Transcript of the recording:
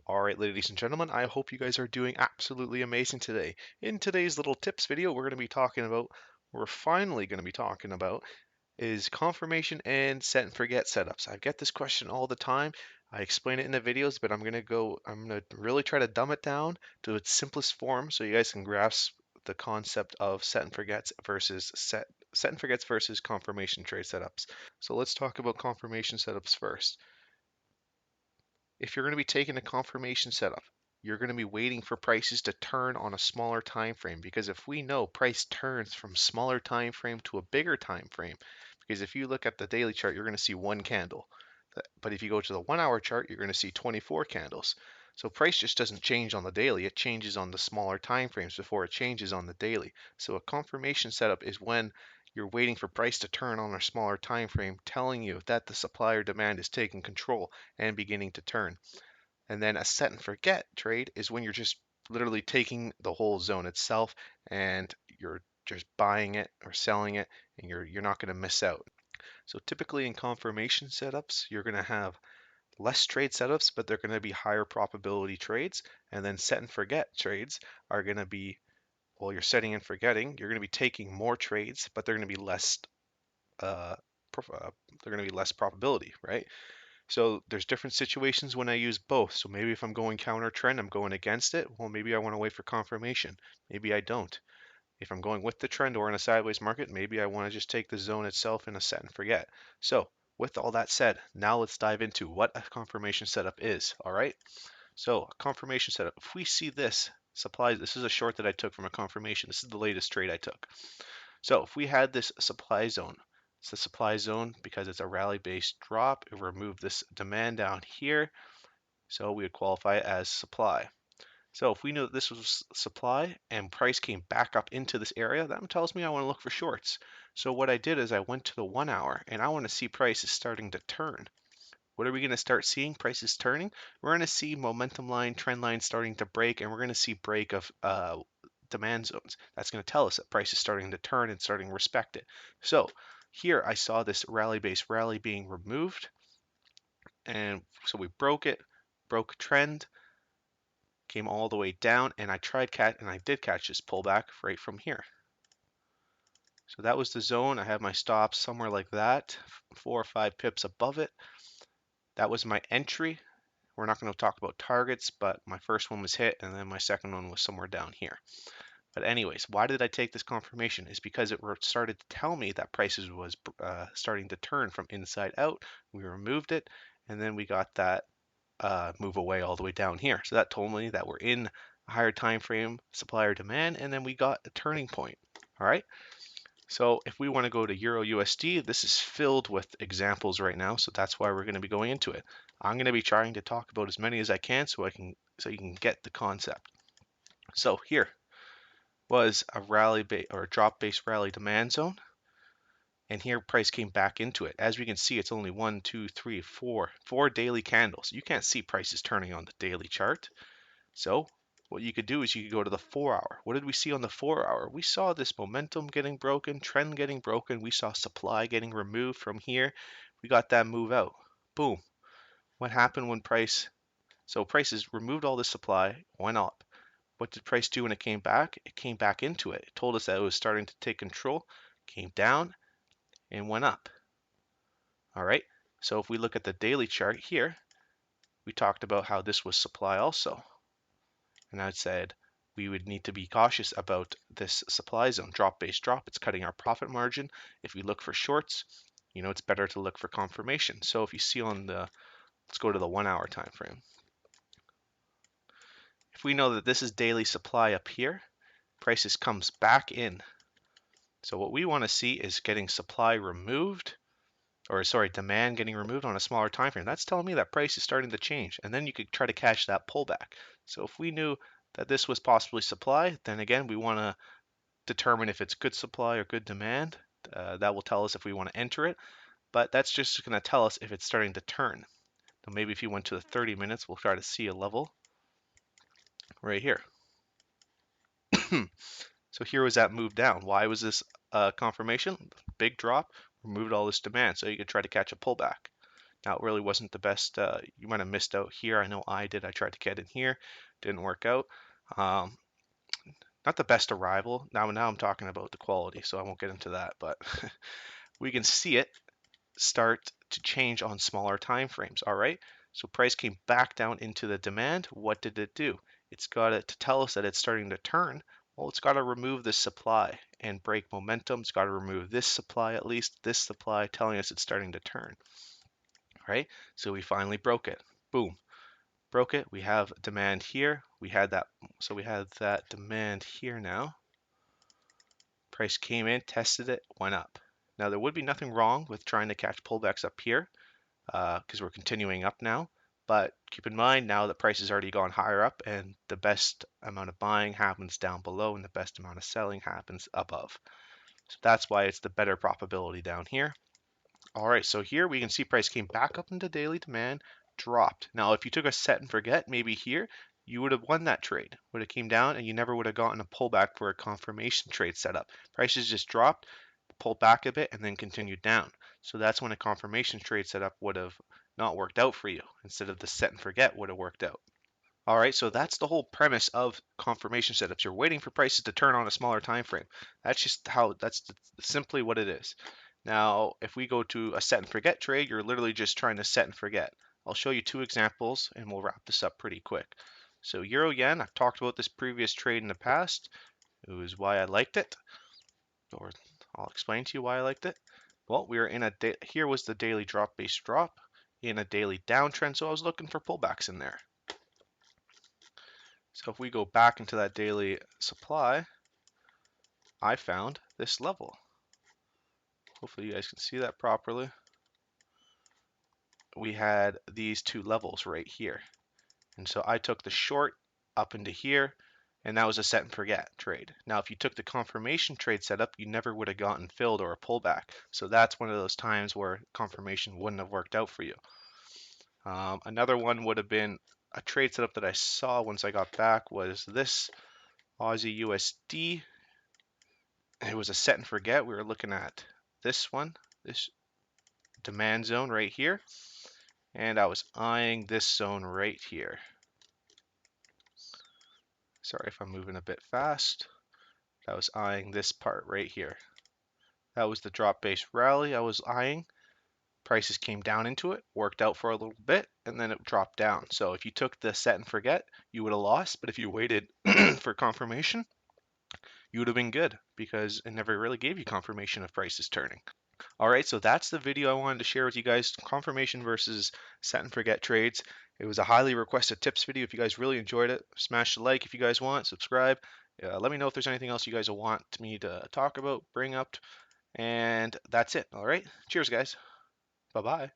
Alright, ladies and gentlemen, I hope you guys are doing absolutely amazing today. In today's little tips video, we're finally going to be talking about is confirmation and set and forget setups. I get this question all the time. I explain it in the videos, but I'm going to really try to dumb it down to its simplest form so you guys can grasp the concept of set and forgets versus confirmation trade setups. So let's talk about confirmation setups first. If you're going to be taking a confirmation setup, you're going to be waiting for prices to turn on a smaller time frame, because if we know price turns from smaller time frame to a bigger time frame, because if you look at the daily chart, you're going to see one candle. But if you go to the 1 hour chart, you're going to see 24 candles. So price just doesn't change on the daily, it changes on the smaller time frames before it changes on the daily. So a confirmation setup is when you're waiting for price to turn on a smaller time frame, telling you that the supply or demand is taking control and beginning to turn. And then a set and forget trade is when you're just literally taking the whole zone itself and you're just buying it or selling it, and you're not going to miss out. So typically in confirmation setups, you're going to have less trade setups, but they're going to be higher probability trades. And then set and forget trades are going to be, well, you're setting and forgetting. You're going to be taking more trades, but they're going to be less. Uh, they're going to be less probability, right? So there's different situations when I use both. So maybe if I'm going counter trend, I'm going against it. Well, maybe I want to wait for confirmation. Maybe I don't. If I'm going with the trend or in a sideways market, maybe I want to just take the zone itself in a set and forget. So with all that said, now let's dive into what a confirmation setup is. All right. So a confirmation setup, if we see this supply, this is a short that I took from a confirmation. This is the latest trade I took. So if we had this supply zone, it's the supply zone because it's a rally-based drop. It removed this demand down here, so we would qualify it as supply. So if we knew that this was supply and price came back up into this area, that tells me I want to look for shorts. So what I did is I went to the 1 hour and I want to see prices starting to turn. What are we going to start seeing? Prices turning. We're going to see momentum line, trend line starting to break, and we're going to see break of demand zones. That's going to tell us that price is starting to turn and starting to respect it. So here I saw this rally-based rally being removed, and so we broke it, broke trend, came all the way down, and I did catch this pullback right from here. So that was the zone. I have my stops somewhere like that, 4 or 5 pips above it. That was my entry. We're not going to talk about targets, but my first one was hit, and then my second one was somewhere down here. But anyways, why did I take this confirmation? Is because it started to tell me that prices was starting to turn from inside out. We removed it, and then we got that move away all the way down here. So that told me that we're in a higher time frame, supply or demand, and then we got a turning point. All right. So if we want to go to Euro USD, this is filled with examples right now, so that's why we're going to be going into it. I'm going to be trying to talk about as many as I can so you can get the concept. So here was a drop-based rally demand zone, and here price came back into it. As we can see, it's only 1, 2, 3, 4 daily candles. You can't see prices turning on the daily chart. So what you could do is you could go to the 4 hour. What did we see on the 4 hour? We saw this momentum getting broken, trend getting broken. We saw supply getting removed from here. We got that move out. Boom. What happened when prices removed all this supply, went up. What did price do when it came back? It came back into it. It told us that it was starting to take control, came down, and went up. All right. So if we look at the daily chart here, we talked about how this was supply also. And I said we would need to be cautious about this supply zone, drop-based drop. It's cutting our profit margin. If we look for shorts, it's better to look for confirmation. So if you see let's go to the 1 hour time frame. If we know that this is daily supply up here, prices comes back in. So what we want to see is getting supply removed, or sorry, demand getting removed on a smaller time frame. That's telling me that price is starting to change, and then you could try to catch that pullback. So if we knew that this was possibly supply, then again, we want to determine if it's good supply or good demand. That will tell us if we want to enter it, but that's just going to tell us if it's starting to turn. Now maybe if you went to the 30 minutes, we'll try to see a level right here. So here was that move down. Why was this confirmation? Big drop, removed all this demand, so you could try to catch a pullback. Now, it really wasn't the best. You might have missed out here. I know I did. I tried to get in here, didn't work out. Um, Not the best arrival. Now I'm talking about the quality, so I won't get into that. But we can see it start to change on smaller time frames. All right. So price came back down into the demand. What did it do? It's got it to tell us that it's starting to turn. Well, it's got to remove this supply and break momentum. It's got to remove this supply, at least this supply, telling us it's starting to turn. Right? So we finally broke it. Boom. Broke it. We have demand here. We had that. So we had that demand here now. Price came in, tested it, went up. Now there would be nothing wrong with trying to catch pullbacks up here because we're continuing up now. But keep in mind now that price has already gone higher up and the best amount of buying happens down below and the best amount of selling happens above. So that's why it's the better probability down here. All right, so here we can see price came back up into daily demand, dropped. Now, if you took a set and forget, maybe here, you would have won that trade. Would have came down and you never would have gotten a pullback for a confirmation trade setup. Prices just dropped, pulled back a bit, and then continued down. So that's when a confirmation trade setup would have not worked out for you. Instead of the set and forget would have worked out. All right, so that's the whole premise of confirmation setups. You're waiting for prices to turn on a smaller time frame. That's just that's simply what it is. Now, if we go to a set and forget trade, you're literally just trying to set and forget. I'll show you two examples and we'll wrap this up pretty quick. So Euro Yen, I've talked about this previous trade in the past. It was why I liked it, or I'll explain to you why I liked it. Well, we were in here was the daily drop-based drop in a daily downtrend, so I was looking for pullbacks in there. So if we go back into that daily supply, I found this level. Hopefully you guys can see that properly. We had these two levels right here. And so I took the short up into here, and that was a set and forget trade. Now, if you took the confirmation trade setup, you never would have gotten filled or a pullback. So that's one of those times where confirmation wouldn't have worked out for you. Another one would have been a trade setup that I saw once I got back was this Aussie USD. It was a set and forget. We were looking at this one, this demand zone right here, and I was eyeing this zone right here. Sorry if I'm moving a bit fast. I was eyeing this part right here. That was the drop-based rally I was eyeing. Prices came down into it, worked out for a little bit, and then it dropped down. So if you took the set and forget, you would have lost, but if you waited for confirmation, you would have been good because it never really gave you confirmation of prices turning. All right, so that's the video I wanted to share with you guys, confirmation versus set and forget trades. It was a highly requested tips video. If you guys really enjoyed it, smash the like if you guys want, subscribe. Let me know if there's anything else you guys want me to talk about, bring up, and that's it. All right, cheers guys. Bye-bye.